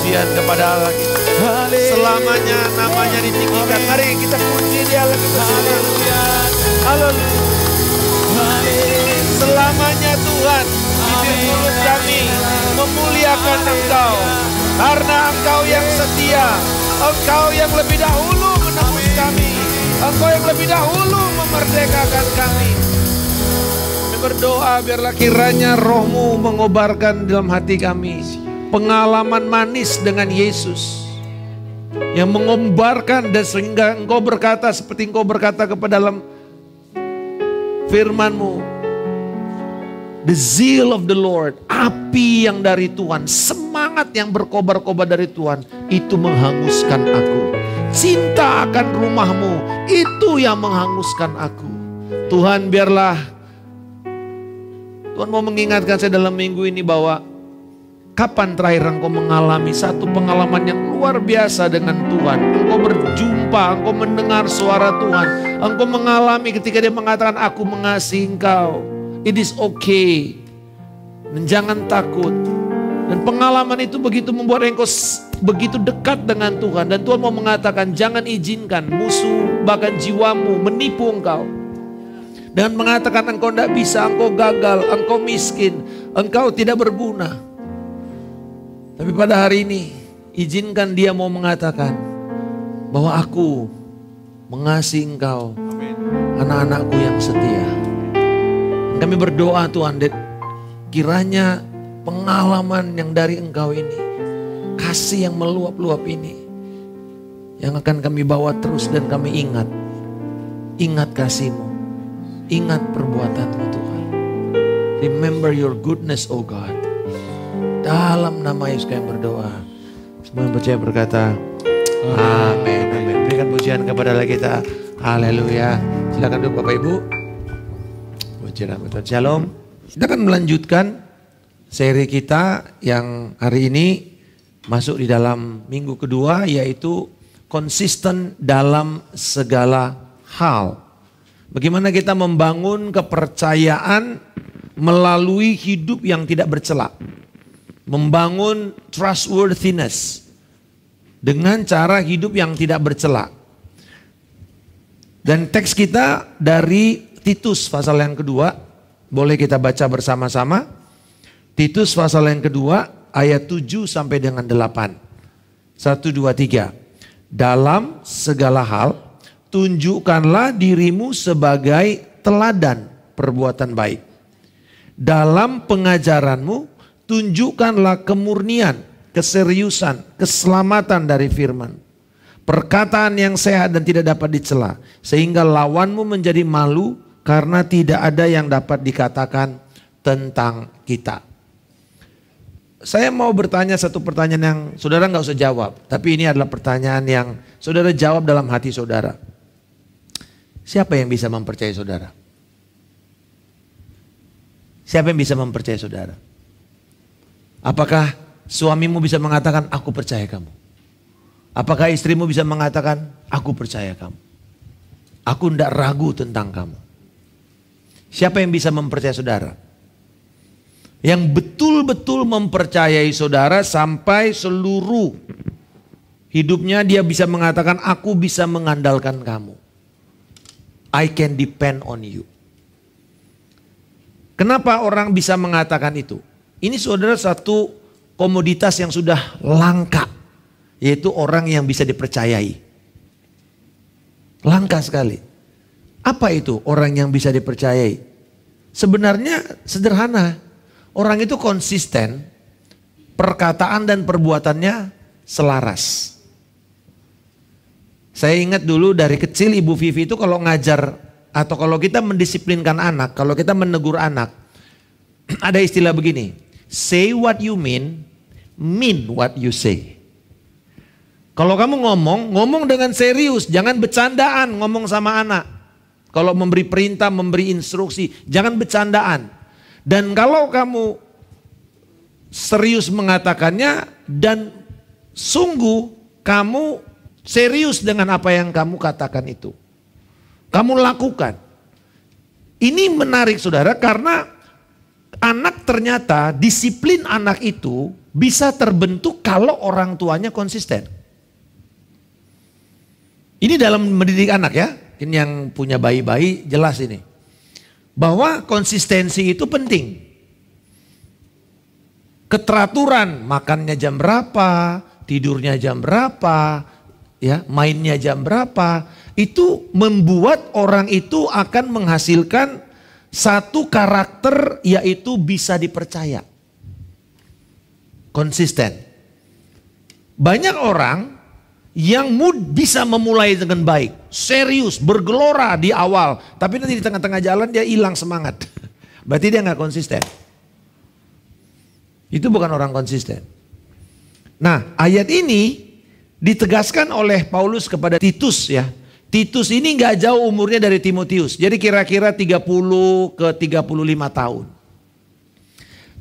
pujian kepada Allah kita. Selamanya namanya ditinggikan. Mari kita puji Dia lagi bersama. Haleluya. Selamanya Tuhan bibir mulut kami memuliakan Engkau. Karena Engkau yang setia, Engkau yang lebih dahulu menebus kami, Engkau yang lebih dahulu memerdekakan kami. Kami berdoa biarlah kiranya Roh-Mu mengobarkan dalam hati kami pengalaman manis dengan Yesus yang mengobarkan, dan sehingga Engkau berkata seperti Engkau berkata kepada dalam firman-Mu, the zeal of the Lord, api yang dari Tuhan, semangat yang berkobar-kobar dari Tuhan, itu menghanguskan aku. Cinta akan rumah-Mu, itu yang menghanguskan aku. Tuhan, biarlah Tuhan mau mengingatkan saya dalam minggu ini bahwa kapan terakhir engkau mengalami satu pengalaman yang luar biasa dengan Tuhan. Engkau berjumpa, engkau mendengar suara Tuhan. Engkau mengalami ketika Dia mengatakan, aku mengasihi engkau. It is okay. Dan jangan takut. Dan pengalaman itu begitu membuat engkau begitu dekat dengan Tuhan. Dan Tuhan mau mengatakan, jangan izinkan musuh bahkan jiwamu menipu engkau. Dan mengatakan engkau tidak bisa, engkau gagal, engkau miskin, engkau tidak berguna. Tapi pada hari ini, izinkan Dia mau mengatakan bahwa aku mengasihi engkau, anak-anakku yang setia. Kami berdoa Tuhan, kiranya pengalaman yang dari Engkau ini, kasih yang meluap-luap ini, yang akan kami bawa terus dan kami ingat. Ingat kasih-Mu, ingat perbuatan-Mu Tuhan. Remember your goodness, oh God. Dalam nama Yesus kami berdoa. Semua yang percaya berkata, amin, amin. Berikan pujian kepada Allah kita. Haleluya. Silakan duduk Bapak Ibu. Shalom. Kita akan melanjutkan seri kita yang hari ini masuk di dalam minggu kedua, yaitu konsisten dalam segala hal. Bagaimana kita membangun kepercayaan melalui hidup yang tidak bercela. Membangun trustworthiness dengan cara hidup yang tidak bercela. Dan teks kita dari Titus pasal yang kedua, boleh kita baca bersama-sama. Titus pasal yang kedua ayat 7 sampai dengan 8. 1, 2, 3. Dalam segala hal tunjukkanlah dirimu sebagai teladan perbuatan baik. Dalam pengajaranmu tunjukkanlah kemurnian, keseriusan, keselamatan dari firman. Perkataan yang sehat dan tidak dapat dicela, sehingga lawanmu menjadi malu karena tidak ada yang dapat dikatakan tentang kita. Saya mau bertanya satu pertanyaan yang saudara nggak usah jawab, tapi ini adalah pertanyaan yang saudara jawab dalam hati saudara. Siapa yang bisa mempercayai saudara? Siapa yang bisa mempercayai saudara? Apakah suamimu bisa mengatakan, aku percaya kamu? Apakah istrimu bisa mengatakan, aku percaya kamu? Aku tidak ragu tentang kamu. Siapa yang bisa mempercayai saudara? Yang betul-betul mempercayai saudara sampai seluruh hidupnya dia bisa mengatakan, aku bisa mengandalkan kamu. I can depend on you. Kenapa orang bisa mengatakan itu? Ini saudara satu komoditas yang sudah langka. Yaitu orang yang bisa dipercayai. Langka sekali. Apa itu orang yang bisa dipercayai? Sebenarnya sederhana. Orang itu konsisten, perkataan dan perbuatannya selaras. Saya ingat dulu dari kecil Ibu Vivi itu kalau ngajar atau kalau kita mendisiplinkan anak, kalau kita menegur anak, ada istilah begini, say what you mean what you say. Kalau kamu ngomong dengan serius, jangan bercandaan ngomong sama anak. Kalau memberi perintah, memberi instruksi, jangan bercandaan. Dan kalau kamu serius mengatakannya dan sungguh kamu serius dengan apa yang kamu katakan itu. Kamu lakukan. Ini menarik saudara karena anak ternyata disiplin anak itu bisa terbentuk kalau orang tuanya konsisten. Ini dalam mendidik anak ya. Ini yang punya bayi-bayi jelas ini. Bahwa konsistensi itu penting. Keteraturan, makannya jam berapa, tidurnya jam berapa, ya, mainnya jam berapa, itu membuat orang itu akan menghasilkan satu karakter yaitu bisa dipercaya. Konsisten. Banyak orang yang bisa memulai dengan baik, serius, bergelora di awal, tapi nanti di tengah-tengah jalan dia hilang semangat. Berarti dia nggak konsisten. Itu bukan orang konsisten. Nah, ayat ini ditegaskan oleh Paulus kepada Titus ya. Titus ini nggak jauh umurnya dari Timotius. Jadi kira-kira 30 ke 35 tahun.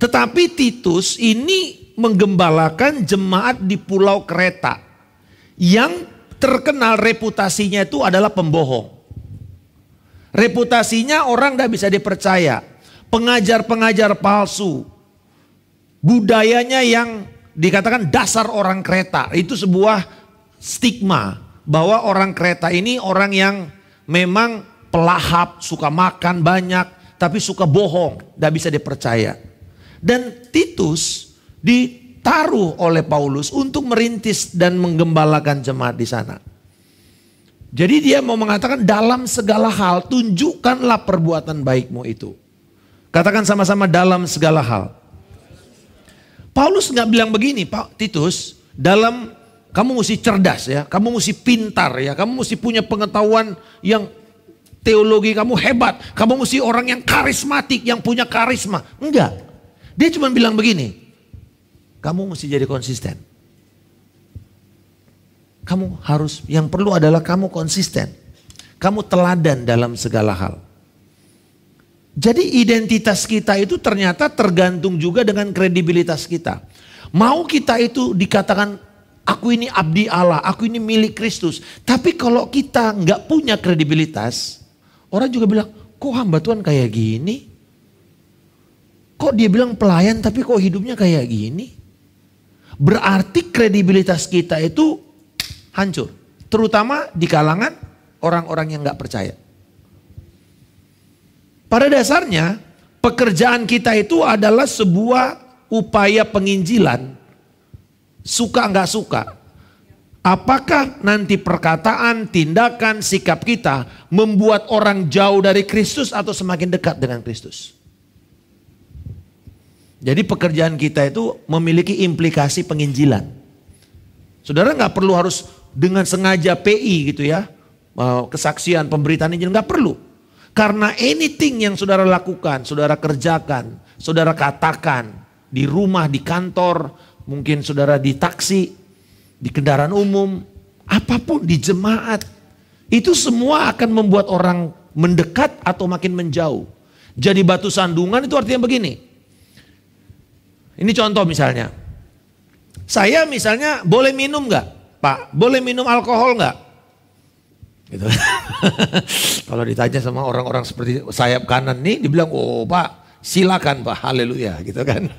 Tetapi Titus ini menggembalakan jemaat di Pulau Kreta. Yang terkenal reputasinya itu adalah pembohong. Reputasinya orang gak bisa dipercaya. Pengajar-pengajar palsu. Budayanya yang dikatakan dasar orang Kreta. Itu sebuah stigma. Bahwa orang Kreta ini orang yang memang pelahap, suka makan banyak. Tapi suka bohong, gak bisa dipercaya. Dan Titus ditaruh oleh Paulus untuk merintis dan menggembalakan jemaat di sana. Jadi dia mau mengatakan dalam segala hal tunjukkanlah perbuatan baikmu itu. Katakan sama-sama dalam segala hal. Paulus nggak bilang begini, Pak Titus, dalam kamu mesti cerdas ya, kamu mesti pintar ya, kamu mesti punya pengetahuan yang teologi kamu hebat, kamu mesti orang yang karismatik, yang punya karisma. Enggak, dia cuma bilang begini, kamu mesti jadi konsisten. Kamu harus, yang perlu adalah kamu konsisten. Kamu teladan dalam segala hal. Jadi identitas kita itu ternyata tergantung juga dengan kredibilitas kita. Mau kita itu dikatakan, aku ini abdi Allah, aku ini milik Kristus. Tapi kalau kita nggak punya kredibilitas, orang juga bilang, kok hamba Tuhan kayak gini? Kok dia bilang pelayan tapi kok hidupnya kayak gini? Berarti kredibilitas kita itu hancur. Terutama di kalangan orang-orang yang gak percaya. Pada dasarnya pekerjaan kita itu adalah sebuah upaya penginjilan. Suka gak suka. Apakah nanti perkataan, tindakan, sikap kita membuat orang jauh dari Kristus atau semakin dekat dengan Kristus? Jadi pekerjaan kita itu memiliki implikasi penginjilan. Saudara gak perlu harus dengan sengaja PI gitu ya. Kesaksian, pemberitaan Injil, gak perlu. Karena anything yang saudara lakukan, saudara kerjakan, saudara katakan di rumah, di kantor, mungkin saudara di taksi, di kendaraan umum, apapun di jemaat. Itu semua akan membuat orang mendekat atau makin menjauh. Jadi batu sandungan itu artinya begini. Ini contoh misalnya. Saya misalnya boleh minum gak? Pak, boleh minum alkohol gak? Gitu. Kalau ditanya sama orang-orang seperti sayap kanan nih, dibilang, oh Pak silakan Pak, haleluya gitu kan.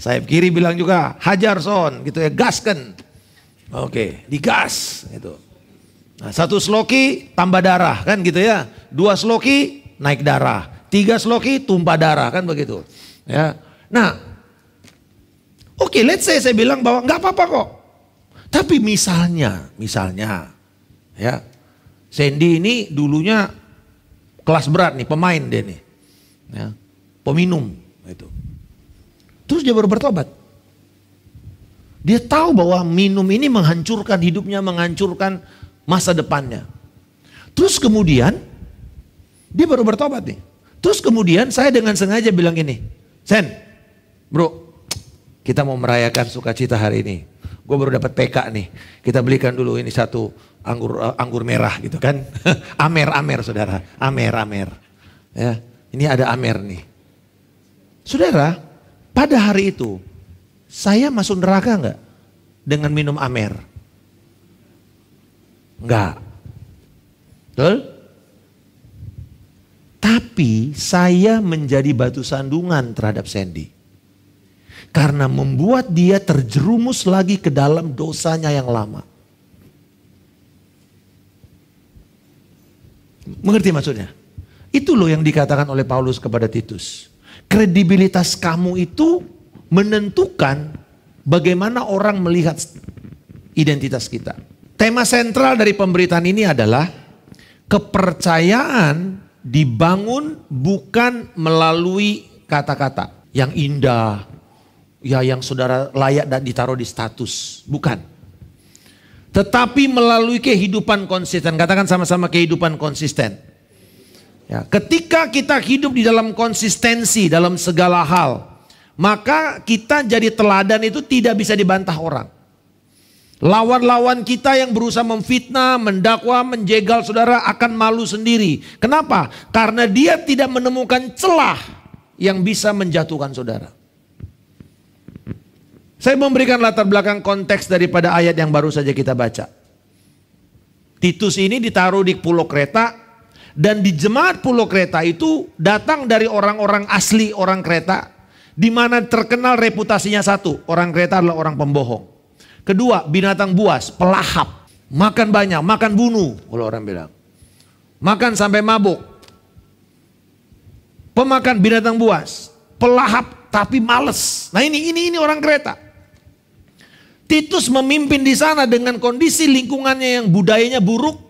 Sayap kiri bilang juga, hajar son gitu ya, gaskan. Oke, digas gitu. Nah, 1 sloki tambah darah kan gitu ya. 2 sloki naik darah. 3 sloki tumpah darah kan begitu. Ya. Nah, oke, let's say saya bilang bahwa nggak apa-apa kok. Tapi misalnya ya, Sandy ini dulunya kelas berat nih, pemain dia nih, ya, peminum itu. Terus dia baru bertobat. Dia tahu bahwa minum ini menghancurkan hidupnya, menghancurkan masa depannya. Terus kemudian dia baru bertobat nih. Terus kemudian saya dengan sengaja bilang gini, Sen, bro, kita mau merayakan sukacita hari ini. Gue baru dapat PK nih. Kita belikan dulu ini 1 anggur merah gitu kan. Amer saudara. Amer. Ya, ini ada amer nih. Saudara, pada hari itu saya masuk neraka enggak dengan minum amer? Enggak. Betul? Tapi saya menjadi batu sandungan terhadap Sandy. Karena membuat dia terjerumus lagi ke dalam dosanya yang lama. Mengerti maksudnya? Itu loh yang dikatakan oleh Paulus kepada Titus. Kredibilitas kamu itu menentukan bagaimana orang melihat identitas kita. Tema sentral dari pemberitaan ini adalah kepercayaan dibangun bukan melalui kata-kata yang indah, ya yang saudara layak dan ditaruh di status. Bukan. Tetapi melalui kehidupan konsisten. Katakan sama-sama kehidupan konsisten. Ya, ketika kita hidup di dalam konsistensi dalam segala hal, maka kita jadi teladan itu tidak bisa dibantah orang. Lawan-lawan kita yang berusaha memfitnah, mendakwa, menjegal saudara akan malu sendiri. Kenapa? Karena dia tidak menemukan celah yang bisa menjatuhkan saudara. Saya memberikan latar belakang konteks daripada ayat yang baru saja kita baca. Titus ini ditaruh di Pulau Kreta, dan di jemaat Pulau Kreta itu datang dari orang-orang asli orang Kreta, di mana terkenal reputasinya satu, orang Kreta adalah orang pembohong. Kedua, binatang buas, pelahap, makan banyak, makan bunuh, kalau orang bilang. Makan sampai mabuk. Pemakan binatang buas, pelahap tapi males. Nah ini orang Kreta. Titus memimpin di sana dengan kondisi lingkungannya yang budayanya buruk.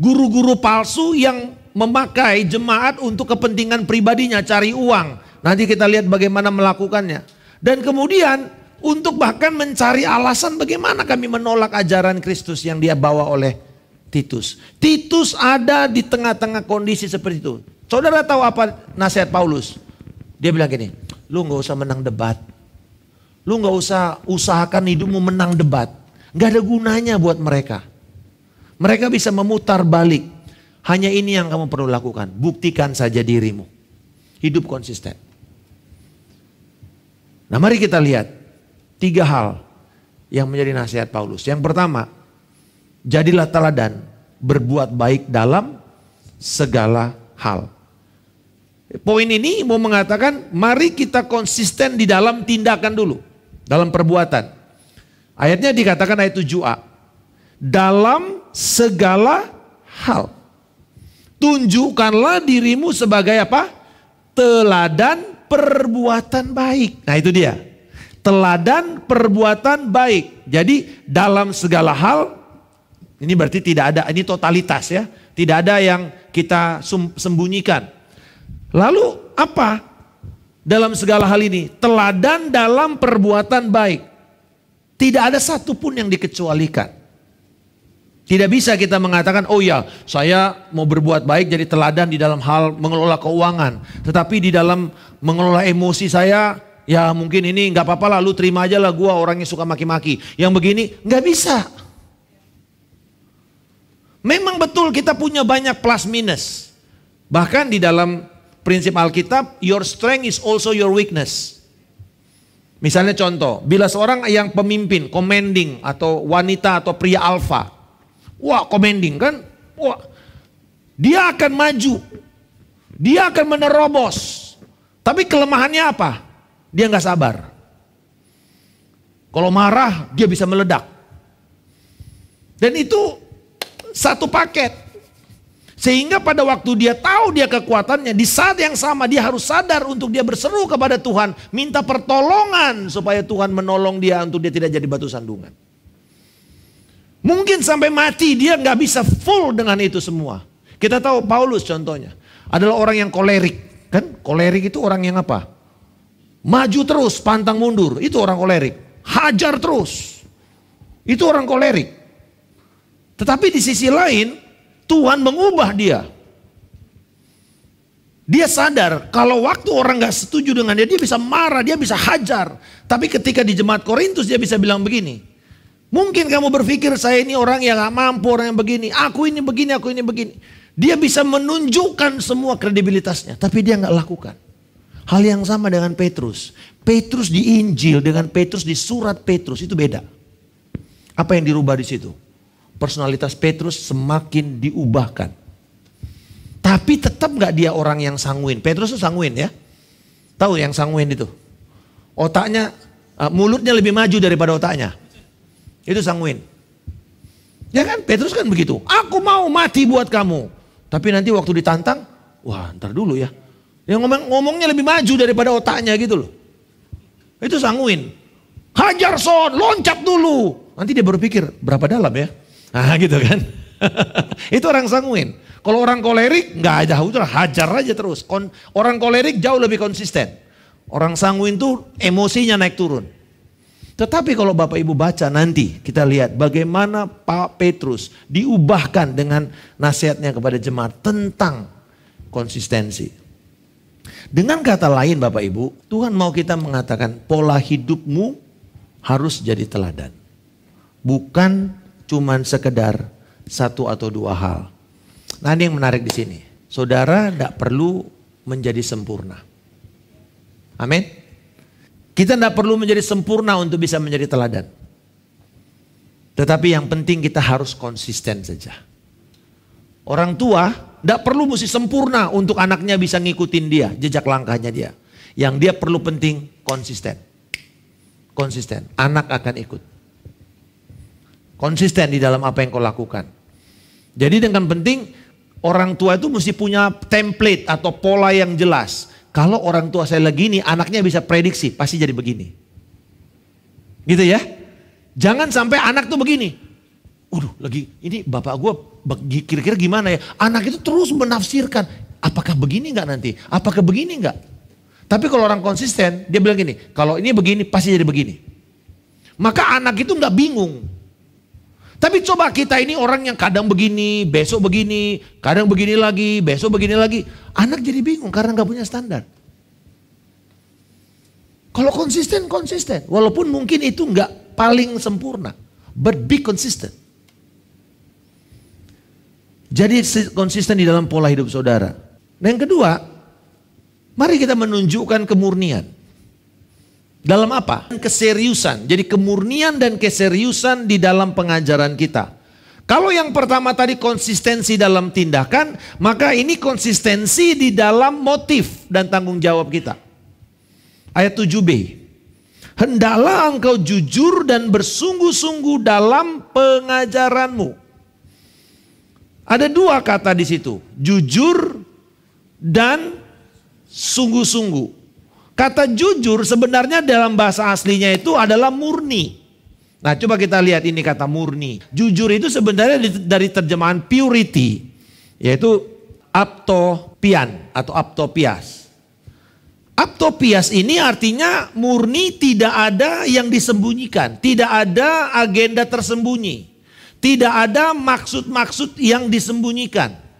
Guru-guru palsu yang memakai jemaat untuk kepentingan pribadinya, cari uang. Nanti kita lihat bagaimana melakukannya. Dan kemudian untuk bahkan mencari alasan bagaimana kami menolak ajaran Kristus yang dia bawa oleh Titus. Titus ada di tengah-tengah kondisi seperti itu. Saudara tahu apa nasihat Paulus? Dia bilang gini, lu gak usah menang debat. Lu gak usah usahakan hidupmu menang debat. Gak ada gunanya buat mereka. Mereka bisa memutar balik. Hanya ini yang kamu perlu lakukan. Buktikan saja dirimu. Hidup konsisten. Nah mari kita lihat. 3 hal yang menjadi nasihat Paulus. Yang pertama, jadilah teladan, berbuat baik dalam segala hal. Poin ini mau mengatakan, mari kita konsisten di dalam tindakan dulu, dalam perbuatan. Ayatnya dikatakan ayat 7a, dalam segala hal. Tunjukkanlah dirimu sebagai apa? Teladan perbuatan baik. Nah itu dia. Teladan perbuatan baik. Jadi dalam segala hal, ini berarti tidak ada, ini totalitas ya. Tidak ada yang kita sembunyikan. Lalu apa dalam segala hal ini? Teladan dalam perbuatan baik. Tidak ada satupun yang dikecualikan. Tidak bisa kita mengatakan, oh ya saya mau berbuat baik jadi teladan di dalam hal mengelola keuangan. Tetapi di dalam mengelola emosi saya, ya mungkin ini gak apa-apa lah, lu terima aja lah, gua orangnya suka maki-maki. Yang begini gak bisa. Memang betul kita punya banyak plus minus. Bahkan di dalam prinsip Alkitab, your strength is also your weakness. Misalnya contoh, bila seorang yang pemimpin, commanding atau wanita atau pria alfa. Wah commanding kan, wah dia akan maju. Dia akan menerobos. Tapi kelemahannya apa? Dia nggak sabar. Kalau marah dia bisa meledak. Dan itu satu paket. Sehingga pada waktu dia tahu dia kekuatannya, di saat yang sama dia harus sadar untuk dia berseru kepada Tuhan, minta pertolongan supaya Tuhan menolong dia untuk dia tidak jadi batu sandungan. Mungkin sampai mati dia nggak bisa full dengan itu semua. Kita tahu Paulus contohnya adalah orang yang kolerik, kan? Kolerik itu orang yang apa? Maju terus, pantang mundur, itu orang kolerik. Hajar terus, itu orang kolerik. Tetapi di sisi lain, Tuhan mengubah dia. Dia sadar kalau waktu orang gak setuju dengan dia, dia bisa marah, dia bisa hajar. Tapi ketika di jemaat Korintus dia bisa bilang begini. Mungkin kamu berpikir saya ini orang yang gak mampu, orang yang begini. Aku ini begini, aku ini begini. Dia bisa menunjukkan semua kredibilitasnya, tapi dia gak lakukan. Hal yang sama dengan Petrus. Petrus di Injil dengan Petrus di surat Petrus itu beda. Apa yang dirubah di situ? Personalitas Petrus semakin diubahkan. Tapi tetap gak dia orang yang sanguin. Petrus itu sanguin ya. Tahu yang sanguin itu? Otaknya, mulutnya lebih maju daripada otaknya. Itu sanguin. Ya kan, Petrus kan begitu. Aku mau mati buat kamu. Tapi nanti waktu ditantang, wah ntar dulu ya. Yang ngomongnya lebih maju daripada otaknya gitu loh. Itu sanguin. Hajar Son, loncat dulu. Nanti dia berpikir, berapa dalam ya? Nah gitu kan. Itu orang sanguin. Kalau orang kolerik, nggak ada, udah hajar aja terus. Orang kolerik jauh lebih konsisten. Orang sanguin tuh emosinya naik turun. Tetapi kalau Bapak Ibu baca nanti kita lihat bagaimana Pak Petrus diubahkan dengan nasihatnya kepada jemaat tentang konsistensi. Dengan kata lain Bapak Ibu, Tuhan mau kita mengatakan pola hidupmu harus jadi teladan. Bukan cuman sekedar satu atau dua hal. Nah ini yang menarik di sini. Saudara tidak perlu menjadi sempurna. Amin. Kita tidak perlu menjadi sempurna untuk bisa menjadi teladan. Tetapi yang penting kita harus konsisten saja. Orang tua tidak perlu mesti sempurna untuk anaknya bisa ngikutin dia, jejak langkahnya dia. Yang dia perlu penting konsisten. Konsisten, anak akan ikut. Konsisten di dalam apa yang kau lakukan. Jadi dengan penting orang tua itu mesti punya template atau pola yang jelas. Kalau orang tua saya lagi ini, anaknya bisa prediksi, pasti jadi begini. Gitu ya. Jangan sampai anak tuh begini. Lagi ini bapak gue kira-kira gimana ya. Anak itu terus menafsirkan, apakah begini enggak nanti? Apakah begini enggak? Tapi kalau orang konsisten, dia bilang gini, kalau ini begini, pasti jadi begini. Maka anak itu enggak bingung. Tapi coba kita ini orang yang kadang begini, besok begini, kadang begini lagi, besok begini lagi. Anak jadi bingung karena gak punya standar. Kalau konsisten, konsisten. Walaupun mungkin itu gak paling sempurna. But be consistent. Jadi konsisten di dalam pola hidup saudara. Nah yang kedua, mari kita menunjukkan kemurnian. Dalam apa? Keseriusan. Jadi kemurnian dan keseriusan di dalam pengajaran kita. Kalau yang pertama tadi konsistensi dalam tindakan, maka ini konsistensi di dalam motif dan tanggung jawab kita. Ayat 7b. Hendaklah engkau jujur dan bersungguh-sungguh dalam pengajaranmu. Ada dua kata di situ. Jujur dan sungguh-sungguh. Kata jujur sebenarnya dalam bahasa aslinya itu adalah murni. Nah coba kita lihat ini kata murni. Jujur itu sebenarnya dari terjemahan purity. Yaitu aptopian atau aptopias. Aptopias ini artinya murni, tidak ada yang disembunyikan. Tidak ada agenda tersembunyi. Tidak ada maksud-maksud yang disembunyikan.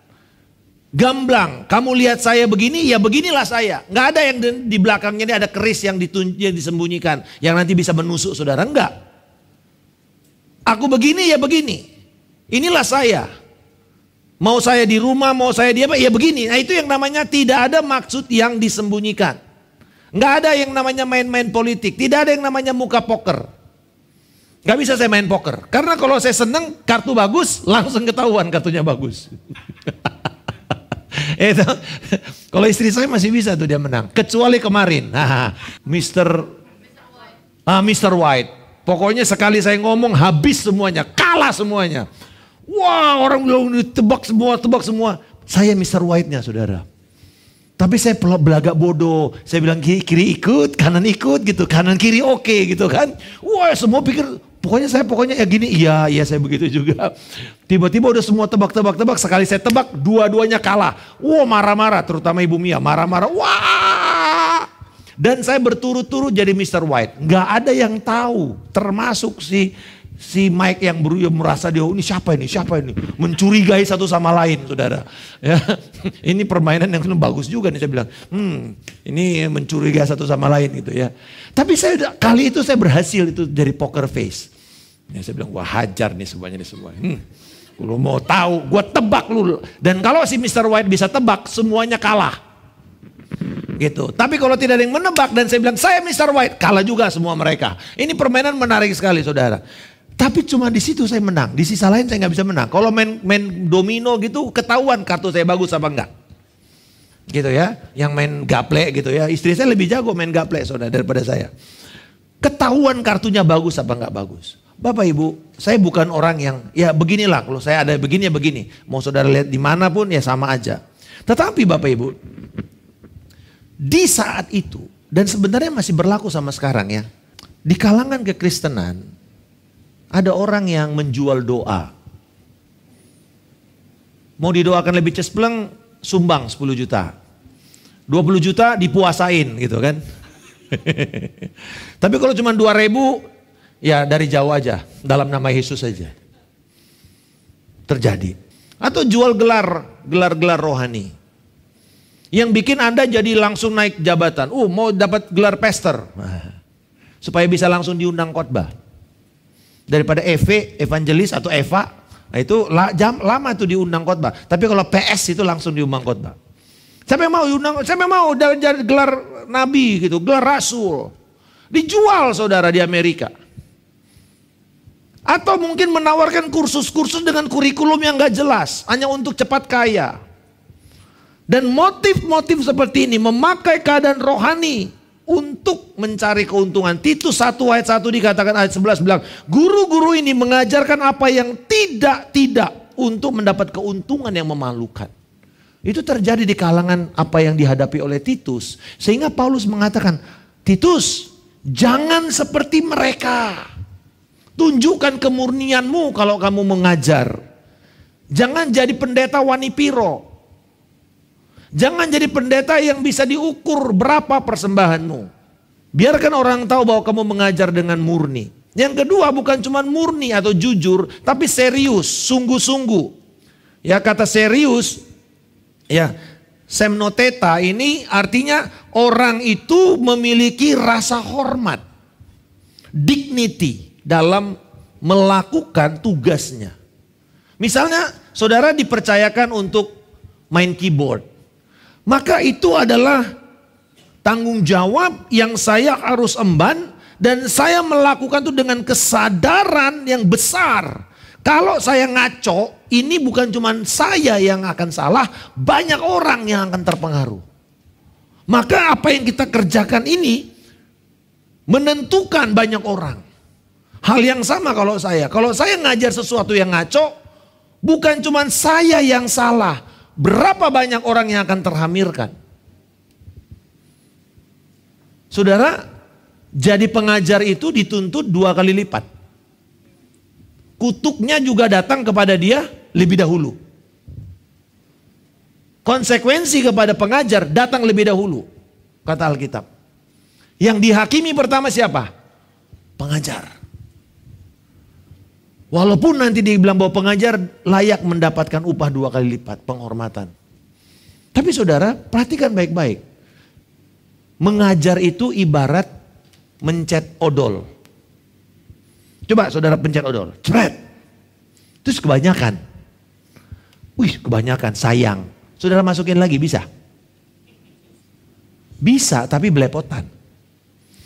Gamblang, kamu lihat saya begini, ya beginilah saya. Nggak ada yang di belakangnya ini ada keris yang disembunyikan. Yang nanti bisa menusuk saudara, enggak. Aku begini, ya begini. Inilah saya. Mau saya di rumah, mau saya di apa, ya begini. Nah itu yang namanya tidak ada maksud yang disembunyikan. Nggak ada yang namanya main-main politik. Tidak ada yang namanya muka poker. Nggak bisa saya main poker. Karena kalau saya seneng, kartu bagus, langsung ketahuan kartunya bagus. Itu kalau istri saya masih bisa tuh dia menang, kecuali kemarin Mr. White. Pokoknya sekali saya ngomong habis semuanya, kalah semuanya. Wah, orang bilang tebak semua. Saya Mr. White-nya saudara. Tapi saya belagak bodoh. Saya bilang kiri ikut, kanan ikut gitu, kanan kiri oke gitu kan. Wah, semua pikir pokoknya ya gini, iya saya begitu juga. Tiba-tiba udah semua tebak, sekali saya tebak dua-duanya kalah. Wah marah-marah, terutama Ibu Mia marah-marah. Wah, dan saya berturut-turut jadi Mr. White. Nggak ada yang tahu, termasuk si Mike yang merasa dia ini siapa ini, mencurigai satu sama lain saudara. Ya, ini permainan yang bagus juga nih saya bilang. Ini mencurigai satu sama lain gitu ya. Tapi kali itu saya berhasil itu dari poker face. Ya, saya bilang wah hajar nih semuanya nih semua. Lu mau tahu, gue tebak lu. Dan kalau si Mr. White bisa tebak, semuanya kalah. Gitu. Tapi kalau tidak ada yang menebak dan saya bilang saya Mr. White, kalah juga semua mereka. Ini permainan menarik sekali saudara. Tapi cuma di situ saya menang, di sisa lain saya nggak bisa menang. Kalau main domino gitu ketahuan kartu saya bagus apa enggak. gitu ya, yang main gaple gitu ya. Istri saya lebih jago main gaple saudara daripada saya. Ketahuan kartunya bagus apa nggak bagus. Bapak Ibu, saya bukan orang yang ya beginilah, kalau saya ada begini ya begini. Mau saudara lihat dimanapun ya sama aja. Tetapi Bapak Ibu, di saat itu dan sebenarnya masih berlaku sama sekarang ya. Di kalangan kekristenan ada orang yang menjual doa. Mau didoakan lebih cespleng, sumbang 10 juta. 20 juta dipuasain gitu kan. Tapi kalau cuma 2.000 ya dari jauh aja, dalam nama Yesus saja. Terjadi. Atau jual gelar rohani. Yang bikin Anda jadi langsung naik jabatan. Mau dapat gelar pastor. Supaya bisa langsung diundang khotbah. Daripada evangelis atau Eva, nah itu lama tuh diundang khotbah. Tapi kalau PS itu langsung diundang khotbah. Siapa yang mau diundang? Siapa yang mau jadi gelar nabi gitu, gelar rasul. Dijual saudara di Amerika. Atau mungkin menawarkan kursus-kursus dengan kurikulum yang gak jelas. Hanya untuk cepat kaya. Dan motif-motif seperti ini memakai keadaan rohani untuk mencari keuntungan. Titus 1 ayat 1 dikatakan ayat 11 bilang, guru-guru ini mengajarkan apa yang tidak untuk mendapat keuntungan yang memalukan. Itu terjadi di kalangan apa yang dihadapi oleh Titus. Sehingga Paulus mengatakan, Titus jangan seperti mereka. Tunjukkan kemurnianmu kalau kamu mengajar. Jangan jadi pendeta wanipiro. Jangan jadi pendeta yang bisa diukur berapa persembahanmu. Biarkan orang tahu bahwa kamu mengajar dengan murni. Yang kedua bukan cuma murni atau jujur, tapi serius, sungguh-sungguh. Ya kata serius, ya semnoteta ini artinya orang itu memiliki rasa hormat, dignity dalam melakukan tugasnya. Misalnya saudara dipercayakan untuk main keyboard. Maka itu adalah tanggung jawab yang saya harus emban dan saya melakukan itu dengan kesadaran yang besar. Kalau saya ngaco, ini bukan cuma saya yang akan salah, banyak orang yang akan terpengaruh. Maka apa yang kita kerjakan ini menentukan banyak orang. Hal yang sama kalau saya ngajar sesuatu yang ngaco, bukan cuma saya yang salah. Berapa banyak orang yang akan terhamirkan? Saudara, jadi pengajar itu dituntut 2 kali lipat. Kutuknya juga datang kepada dia lebih dahulu. Konsekuensi kepada pengajar datang lebih dahulu, kata Alkitab. Yang dihakimi pertama siapa? Pengajar. Walaupun nanti dibilang bahwa pengajar layak mendapatkan upah 2 kali lipat penghormatan. Tapi saudara perhatikan baik-baik. Mengajar itu ibarat mencet odol. Coba saudara pencet odol. Cepet. Terus kebanyakan. Kebanyakan sayang. Saudara masukin lagi bisa? Bisa tapi belepotan.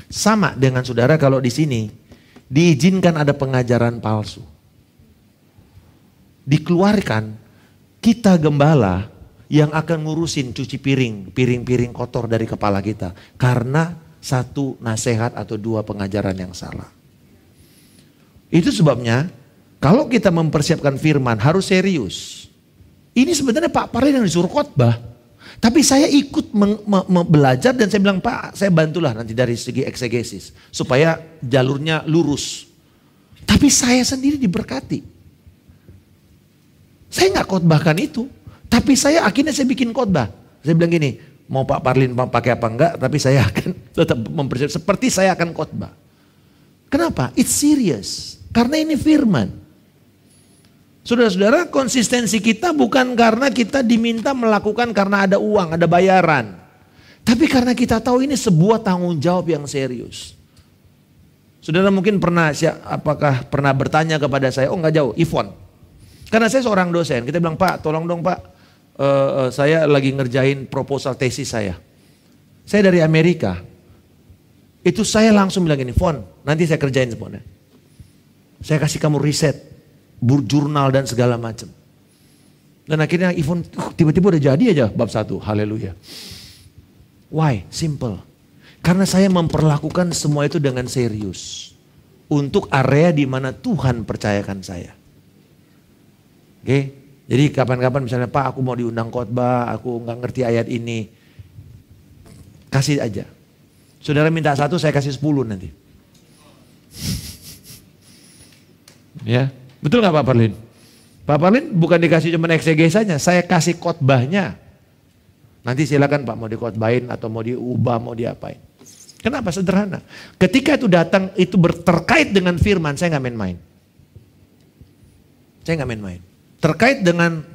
Sama dengan saudara kalau di sini diizinkan ada pengajaran palsu. Dikeluarkan, kita gembala yang akan ngurusin cuci piring kotor dari kepala kita. Karena 1 nasihat atau 2 pengajaran yang salah. Itu sebabnya kalau kita mempersiapkan firman harus serius. Ini sebenarnya Pak Parlin yang disuruh khotbah. Tapi saya ikut belajar dan saya bilang, Pak saya bantulah nanti dari segi eksegesis. Supaya jalurnya lurus. Tapi saya sendiri diberkati. Saya nggak khotbahkan itu. Tapi akhirnya saya bikin khotbah. Saya bilang gini, mau Pak Parlin pakai apa enggak, tapi saya akan tetap mempersiapkan. Seperti saya akan khotbah. Kenapa? It's serious. Karena ini firman. Saudara-saudara, konsistensi kita bukan karena kita diminta melakukan karena ada uang, ada bayaran. Tapi karena kita tahu ini sebuah tanggung jawab yang serius. Saudara mungkin apakah pernah bertanya kepada saya, nggak jauh, Ivon. Karena saya seorang dosen, kita bilang, Pak tolong dong Pak, saya lagi ngerjain proposal tesis saya. Saya dari Amerika. Itu saya langsung bilang gini, Fon, nanti saya kerjain semuanya. Saya kasih kamu riset, jurnal dan segala macam. Dan akhirnya Ivon tiba-tiba udah jadi aja bab 1. Haleluya. Why? Simple. Karena saya memperlakukan semua itu dengan serius. Untuk area di mana Tuhan percayakan saya. Oke? Jadi kapan-kapan misalnya, Pak aku mau diundang khotbah, aku nggak ngerti ayat ini. Kasih aja. Saudara minta 1, saya kasih 10 nanti. Ya, betul nggak Pak Parlin? Pak Parlin bukan dikasih cuma eksegesanya, saya kasih khotbahnya. Nanti silakan Pak mau dikhotbahin atau mau diubah, mau diapain. Kenapa? Sederhana. Ketika itu datang, itu terkait dengan firman, saya nggak main-main. Saya nggak main-main. Terkait dengan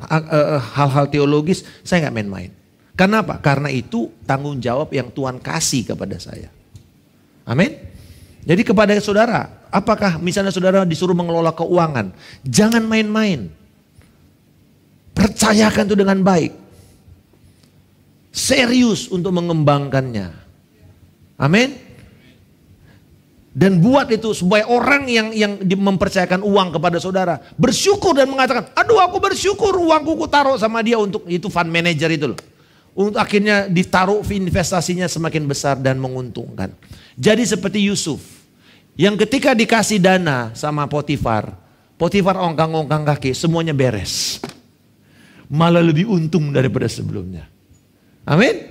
hal-hal teologis, saya nggak main-main. Kenapa? Karena itu tanggung jawab yang Tuhan kasih kepada saya. Amin. Jadi kepada saudara, apakah misalnya saudara disuruh mengelola keuangan, jangan main-main. Percayakan itu dengan baik. Serius untuk mengembangkannya. Amin. Dan buat itu supaya orang yang mempercayakan uang kepada saudara bersyukur dan mengatakan, aduh aku bersyukur uangku ku taruh sama dia untuk itu fund manager itu loh. Untuk akhirnya ditaruh investasinya semakin besar dan menguntungkan. Jadi seperti Yusuf yang ketika dikasih dana sama Potifar ongkang-ongkang kaki semuanya beres. Malah lebih untung daripada sebelumnya. Amin.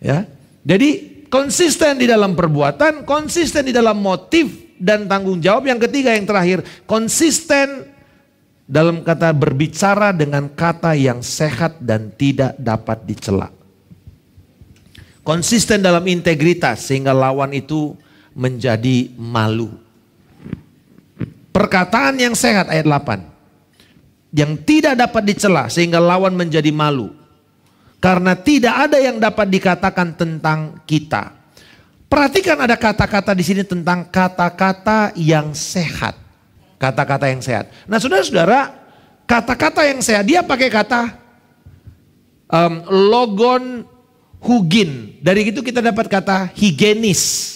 Ya. Jadi konsisten di dalam perbuatan, konsisten di dalam motif dan tanggung jawab. Yang ketiga, yang terakhir, konsisten dalam kata berbicara dengan kata yang sehat dan tidak dapat dicela. Konsisten dalam integritas sehingga lawan itu menjadi malu. Perkataan yang sehat ayat 8. Yang tidak dapat dicela sehingga lawan menjadi malu. Karena tidak ada yang dapat dikatakan tentang kita. Perhatikan ada kata-kata di sini tentang kata-kata yang sehat. Kata-kata yang sehat. Nah saudara-saudara, kata-kata yang sehat, dia pakai kata logon hugin. Dari itu kita dapat kata higienis.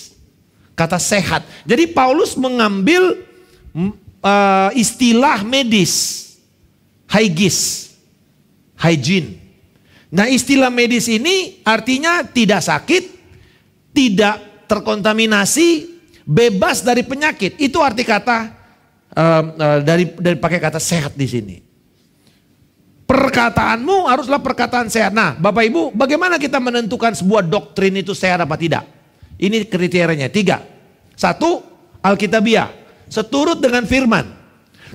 Kata sehat. Jadi Paulus mengambil istilah medis. Hygiene. Nah istilah medis ini artinya tidak sakit, tidak terkontaminasi, bebas dari penyakit. Itu arti kata dari pakai kata sehat di sini. Perkataanmu haruslah perkataan sehat. Nah Bapak Ibu, bagaimana kita menentukan sebuah doktrin itu sehat apa tidak? Ini kriterianya 3. 1, Alkitabiah, seturut dengan firman.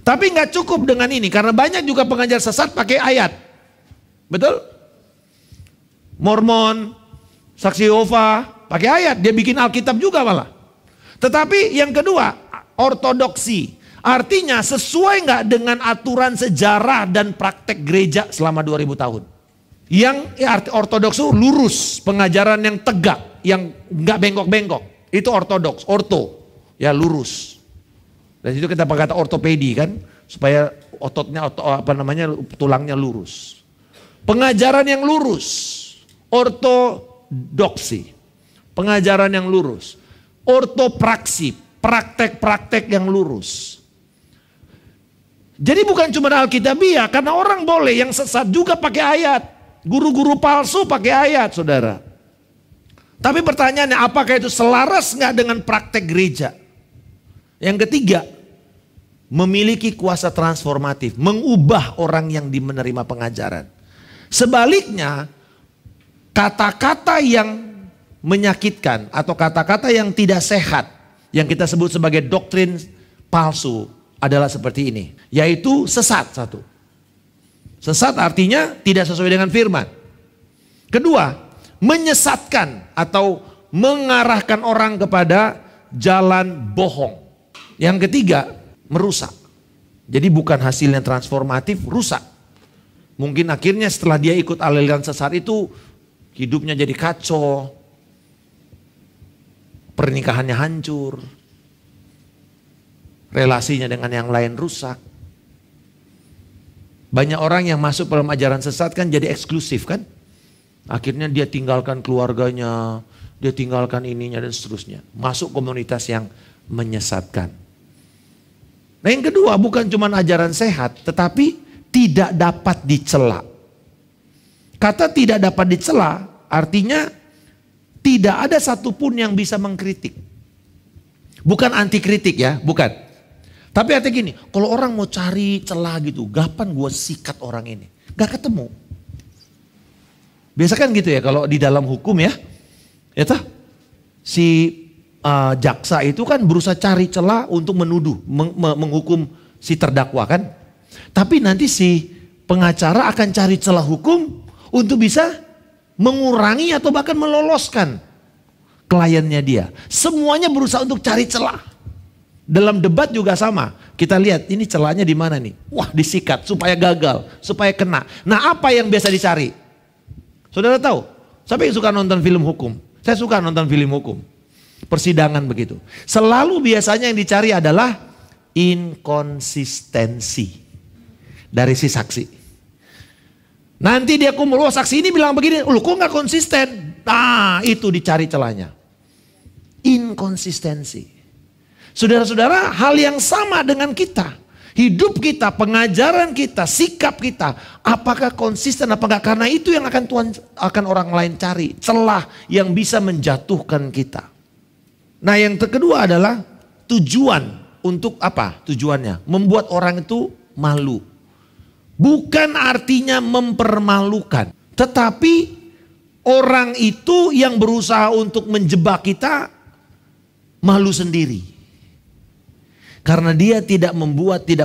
Tapi nggak cukup dengan ini, karena banyak juga pengajar sesat pakai ayat. Betul? Mormon, Saksi Yehova, pakai ayat. Dia bikin Alkitab juga malah. Tetapi yang kedua, ortodoksi. Artinya sesuai nggak dengan aturan sejarah dan praktek gereja selama 2000 tahun. Yang arti ortodoks itu lurus, pengajaran yang tegak, yang nggak bengkok-bengkok. Itu ortodoks, ya lurus. Dan itu kita pakai kata ortopedi kan, supaya ototnya tulangnya lurus. Pengajaran yang lurus, ortodoksi. Pengajaran yang lurus. Ortopraksi, praktek-praktek yang lurus. Jadi bukan cuma Alkitabiah, karena orang boleh yang sesat juga pakai ayat. Guru-guru palsu pakai ayat, saudara. Tapi pertanyaannya, apakah itu selaras nggak dengan praktek gereja? Yang ketiga, memiliki kuasa transformatif, mengubah orang yang menerima pengajaran. Sebaliknya, kata-kata yang menyakitkan atau kata-kata yang tidak sehat, yang kita sebut sebagai doktrin palsu, adalah seperti ini, yaitu sesat. 1. Sesat artinya tidak sesuai dengan firman. Kedua, menyesatkan atau mengarahkan orang kepada jalan bohong. Yang ketiga, merusak. Jadi bukan hasilnya transformatif, rusak. Mungkin akhirnya setelah dia ikut aliran sesat itu, hidupnya jadi kacau, pernikahannya hancur, relasinya dengan yang lain rusak. Banyak orang yang masuk dalam ajaran sesat kan jadi eksklusif kan. Akhirnya dia tinggalkan keluarganya, dia tinggalkan ininya dan seterusnya. Masuk komunitas yang menyesatkan. Nah yang kedua, bukan cuma ajaran sehat, tetapi tidak dapat dicela. Kata tidak dapat dicela artinya tidak ada satupun yang bisa mengkritik. Bukan anti kritik ya, bukan. Tapi artinya gini, kalau orang mau cari celah gitu, kapan gue sikat orang ini? Gak ketemu. Biasa kan gitu ya kalau di dalam hukum ya. Ya toh, si jaksa itu kan berusaha cari celah untuk menuduh, menghukum si terdakwa kan. Tapi nanti si pengacara akan cari celah hukum untuk bisa mengurangi atau bahkan meloloskan kliennya dia. Semuanya berusaha untuk cari celah. Dalam debat juga sama. Kita lihat ini celahnya di mana nih? Wah, disikat supaya gagal, supaya kena. Nah, apa yang biasa dicari? Saudara tahu? Siapa yang suka nonton film hukum? Saya suka nonton film hukum. Persidangan begitu. Selalu biasanya yang dicari adalah inkonsistensi dari si saksi. Nanti dia kumpul, oh saksi ini bilang begini, lu kok gak konsisten? Nah, itu dicari celahnya. Inkonsistensi. Saudara-saudara, hal yang sama dengan kita. Hidup kita, pengajaran kita, sikap kita. Apakah konsisten apa enggak? Karena itu yang akan orang lain cari. Celah yang bisa menjatuhkan kita. Nah yang kedua adalah tujuan. Untuk apa tujuannya? Membuat orang itu malu. Bukan artinya mempermalukan. Tetapi orang itu yang berusaha untuk menjebak kita malu sendiri. Karena dia tidak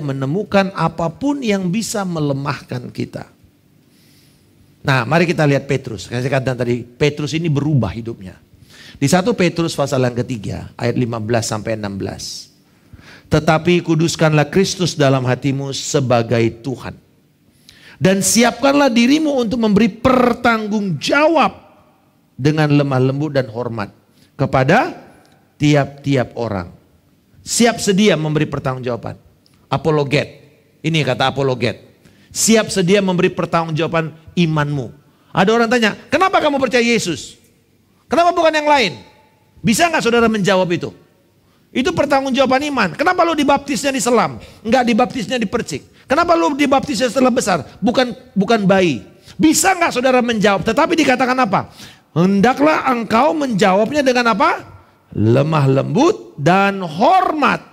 menemukan apapun yang bisa melemahkan kita. Nah mari kita lihat Petrus. Saya katakan tadi Petrus ini berubah hidupnya. Di 1 Petrus pasal yang ketiga ayat 15 sampai 16. Tetapi kuduskanlah Kristus dalam hatimu sebagai Tuhan. Dan siapkanlah dirimu untuk memberi pertanggungjawab dengan lemah lembut dan hormat kepada tiap-tiap orang. Siap sedia memberi pertanggungjawaban. Apologet. Ini kata apologet. Siap sedia memberi pertanggungjawaban imanmu. Ada orang tanya, kenapa kamu percaya Yesus? Kenapa bukan yang lain? Bisa nggak saudara menjawab itu? Itu pertanggungjawaban iman. Kenapa lu dibaptisnya di selam? Enggak dibaptisnya di percik. Kenapa lu dibaptisnya setelah besar? Bukan bayi. Bisa nggak saudara menjawab? Tetapi dikatakan apa? Hendaklah engkau menjawabnya dengan apa? Lemah lembut dan hormat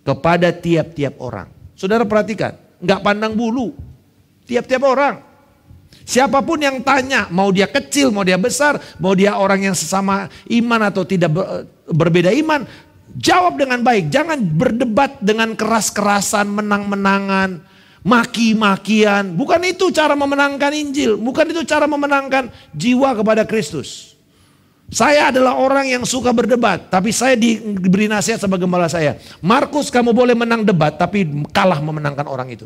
kepada tiap-tiap orang. Saudara perhatikan, nggak pandang bulu. Tiap-tiap orang. Siapapun yang tanya, mau dia kecil, mau dia besar, mau dia orang yang sesama iman atau tidak berbeda iman, jawab dengan baik. Jangan berdebat dengan keras-kerasan, menang-menangan, maki-makian. Bukan itu cara memenangkan Injil, bukan itu cara memenangkan jiwa kepada Kristus. Saya adalah orang yang suka berdebat, tapi saya diberi nasihat sama gembala saya. Markus, kamu boleh menang debat, tapi kalah memenangkan orang itu.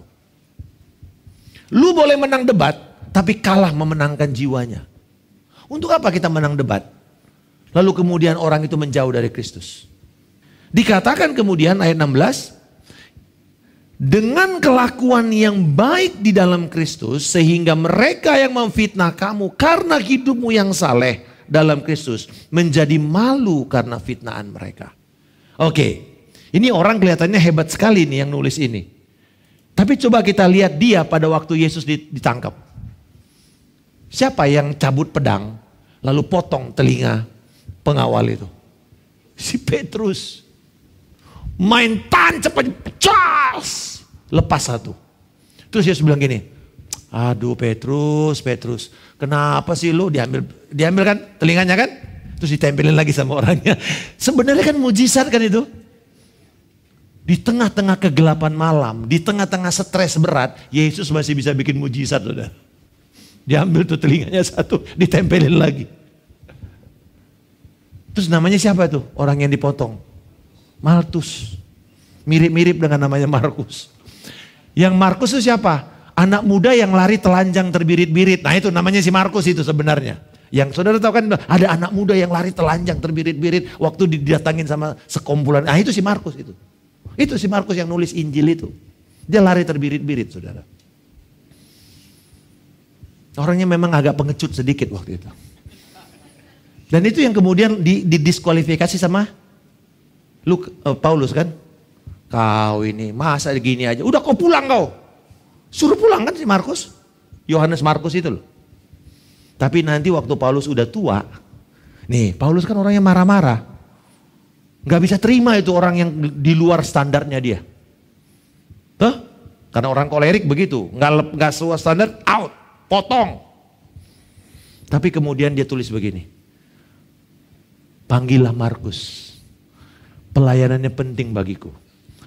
Lu boleh menang debat, tapi kalah memenangkan jiwanya. Untuk apa kita menang debat? Lalu kemudian orang itu menjauh dari Kristus. Dikatakan kemudian ayat 16, dengan kelakuan yang baik di dalam Kristus, sehingga mereka yang memfitnah kamu karena hidupmu yang saleh dalam Kristus menjadi malu karena fitnaan mereka. Oke, ini orang kelihatannya hebat sekali nih yang nulis ini. Tapi coba kita lihat dia pada waktu Yesus ditangkap. Siapa yang cabut pedang lalu potong telinga pengawal itu? Si Petrus. Main tancap aja, cas, lepas satu. Terus Yesus bilang gini, aduh Petrus, kenapa sih lu diambil kan telinganya kan? Terus ditempelin lagi sama orangnya. Sebenarnya kan mujizat kan itu. Di tengah-tengah kegelapan malam, di tengah-tengah stres berat, Yesus masih bisa bikin mujizat. Saudara. Diambil tuh telinganya satu, ditempelin lagi. Terus namanya siapa tuh orang yang dipotong? Maltus. Mirip-mirip dengan namanya Markus. Yang Markus itu siapa? Anak muda yang lari telanjang terbirit-birit. Nah itu namanya si Markus itu sebenarnya. Yang saudara tahu kan ada anak muda yang lari telanjang terbirit-birit. Waktu didatangin sama sekumpulan. Nah itu si Markus itu. Itu si Markus yang nulis Injil itu. Dia lari terbirit-birit saudara. Orangnya memang agak pengecut sedikit waktu itu. Dan itu yang kemudian didiskualifikasi sama Paulus kan. Kau ini masa gini aja. Udah kau pulang kau. Suruh pulang kan si Markus. Yohanes Markus itu loh. Tapi nanti waktu Paulus udah tua. Nih Paulus kan orangnya marah-marah. Gak bisa terima itu orang yang di luar standarnya dia. Tuh, karena orang kolerik begitu. Gak sesuai standar, out, potong. Tapi kemudian dia tulis begini. Panggillah Markus. Pelayanannya penting bagiku.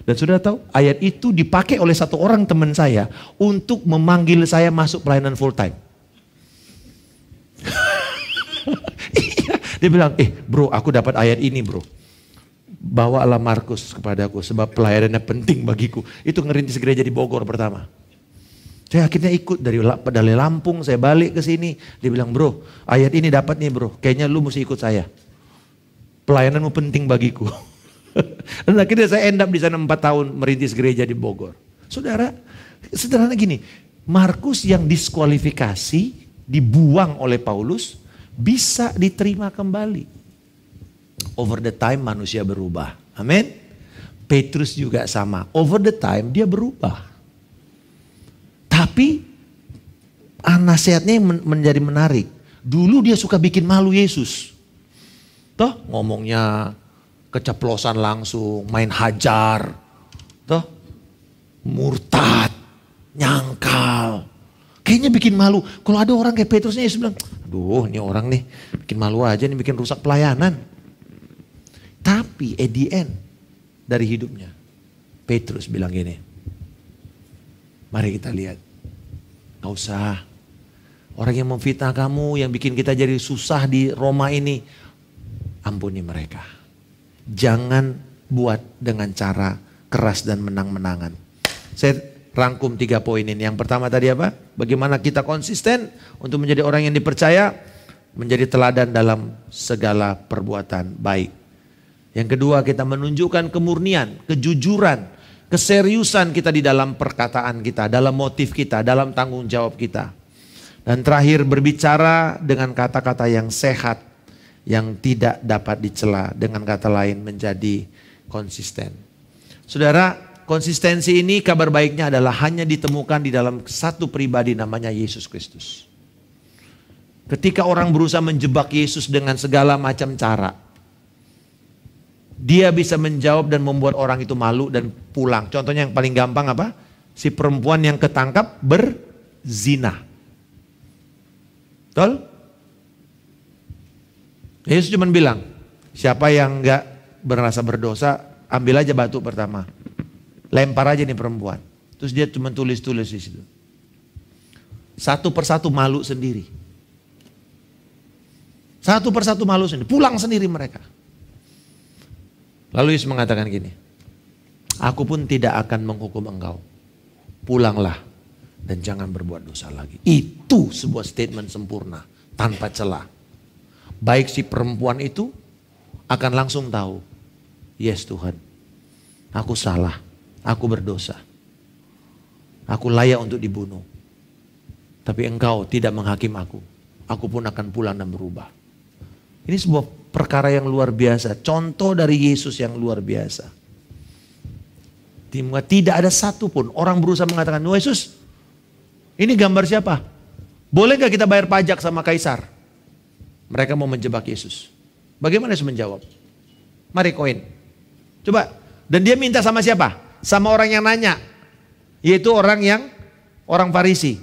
Dan sudah tahu ayat itu dipakai oleh satu orang teman saya untuk memanggil saya masuk pelayanan full time. Dia bilang, bro aku dapat ayat ini bro. Bawalah Markus kepadaku sebab pelayanannya penting bagiku. Itu ngerintis gereja di Bogor pertama. Saya akhirnya ikut dari Lampung, saya balik ke sini. Dia bilang, bro ayat ini dapat nih bro, kayaknya lu mesti ikut saya. Pelayananmu penting bagiku. Dan akhirnya saya end up di sana 4 tahun merintis gereja di Bogor. Saudara, sederhana gini, Markus yang diskualifikasi, dibuang oleh Paulus, bisa diterima kembali. Over the time manusia berubah. Amin. Petrus juga sama. Over the time dia berubah. Tapi nasihatnya menjadi menarik. Dulu dia suka bikin malu Yesus. Toh ngomongnya keceplosan langsung, main hajar. Toh murtad, nyangkal. Kayaknya bikin malu. Kalau ada orang kayak Petrusnya Yesus bilang, aduh ini orang nih bikin malu aja nih, bikin rusak pelayanan. Tapi at the end dari hidupnya, Petrus bilang gini, mari kita lihat, gak usah. Orang yang memfitnah kamu, yang bikin kita jadi susah di Roma ini, ampuni mereka. Jangan buat dengan cara keras dan menang-menangan. Saya rangkum 3 poin ini. Yang pertama tadi apa? Bagaimana kita konsisten untuk menjadi orang yang dipercaya, menjadi teladan dalam segala perbuatan baik. Yang kedua, kita menunjukkan kemurnian, kejujuran, keseriusan kita di dalam perkataan kita, dalam motif kita, dalam tanggung jawab kita. Dan terakhir, berbicara dengan kata-kata yang sehat, yang tidak dapat dicela, dengan kata lain menjadi konsisten. Saudara, konsistensi ini kabar baiknya adalah hanya ditemukan di dalam satu pribadi namanya Yesus Kristus. Ketika orang berusaha menjebak Yesus dengan segala macam cara, dia bisa menjawab dan membuat orang itu malu dan pulang. Contohnya yang paling gampang apa? Si perempuan yang ketangkap berzina. Betul? Yesus cuma bilang, siapa yang enggak merasa berdosa, ambil aja batu pertama. Lempar aja nih perempuan. Terus dia cuma tulis-tulis di situ. Satu persatu malu sendiri. Satu persatu malu sendiri. Pulang sendiri mereka. Lalu Yesus mengatakan gini, aku pun tidak akan menghukum engkau. Pulanglah dan jangan berbuat dosa lagi. Itu sebuah statement sempurna, tanpa celah. Baik si perempuan itu akan langsung tahu, yes Tuhan, aku salah, aku berdosa. Aku layak untuk dibunuh. Tapi engkau tidak menghakim aku. Aku pun akan pulang dan berubah. Ini sebuah perkara yang luar biasa. Contoh dari Yesus yang luar biasa. Tidak ada satupun orang berusaha mengatakan, Yesus, ini gambar siapa? Boleh gak kita bayar pajak sama kaisar? Mereka mau menjebak Yesus. Bagaimana Yesus menjawab? Mari koin. Coba. Dan dia minta sama siapa? Sama orang yang nanya. Yaitu orang Farisi.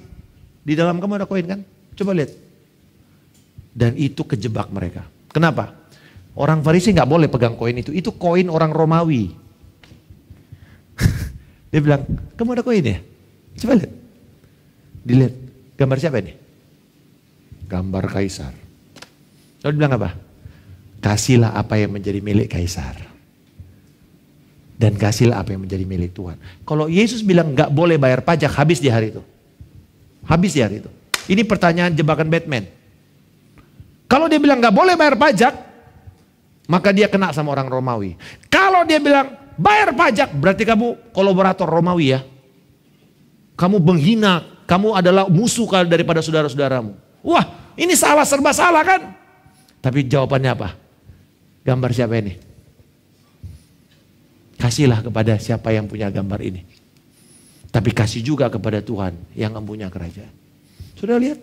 Di dalam kamu ada koin kan? Coba lihat. Dan itu kejebak mereka. Kenapa? Orang Farisi gak boleh pegang koin itu. Itu koin orang Romawi. Dia bilang, kamu ada koin ya? Coba lihat. Dilihat. Gambar siapa ini? Gambar kaisar. Lalu bilang apa? Kasihlah apa yang menjadi milik kaisar. Dan kasihlah apa yang menjadi milik Tuhan. Kalau Yesus bilang gak boleh bayar pajak, habis di hari itu. Habis di hari itu. Ini pertanyaan jebakan Batman. Kalau dia bilang gak boleh bayar pajak, maka dia kena sama orang Romawi. Kalau dia bilang bayar pajak, berarti kamu kolaborator Romawi ya. Kamu menghina, kamu adalah musuh daripada saudara-saudaramu. Wah, ini salah, serba salah kan? Tapi jawabannya apa? Gambar siapa ini? Kasihlah kepada siapa yang punya gambar ini. Tapi kasih juga kepada Tuhan yang mempunyai kerajaan. Sudah lihat?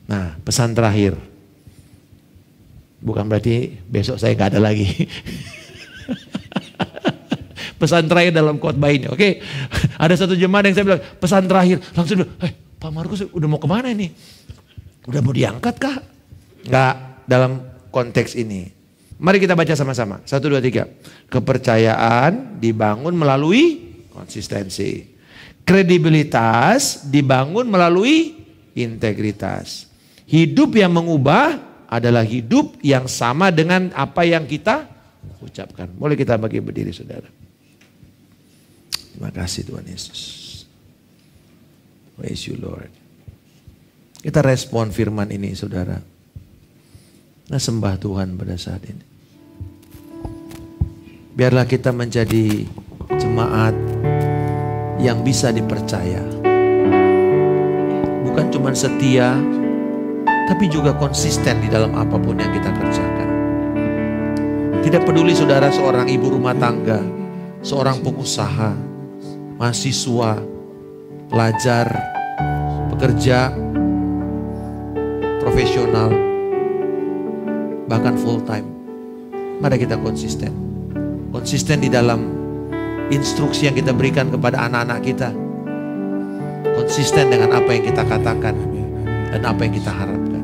Nah, pesan terakhir. Bukan berarti besok saya gak ada lagi. Pesan terakhir dalam khotbah ini, oke? Ada satu jemaat yang saya bilang, pesan terakhir. Langsung bilang, Pak Markus udah mau kemana ini? Udah mau diangkat kah? Enggak, dalam konteks ini. Mari kita baca sama-sama. 1, 2, 3. Kepercayaan dibangun melalui konsistensi. Kredibilitas dibangun melalui integritas. Hidup yang mengubah adalah hidup yang sama dengan apa yang kita ucapkan. Boleh kita bagi berdiri, saudara. Terima kasih Tuhan Yesus. Praise you Lord. Kita respon firman ini, saudara. Nah, sembah Tuhan pada saat ini. Biarlah kita menjadi jemaat yang bisa dipercaya. Bukan cuma setia, tapi juga konsisten di dalam apapun yang kita kerjakan. Tidak peduli saudara seorang ibu rumah tangga, seorang pengusaha, mahasiswa, pelajar, pekerja, profesional, bahkan full time. Mari kita konsisten. Konsisten di dalam instruksi yang kita berikan kepada anak-anak kita. Konsisten dengan apa yang kita katakan dan apa yang kita harapkan.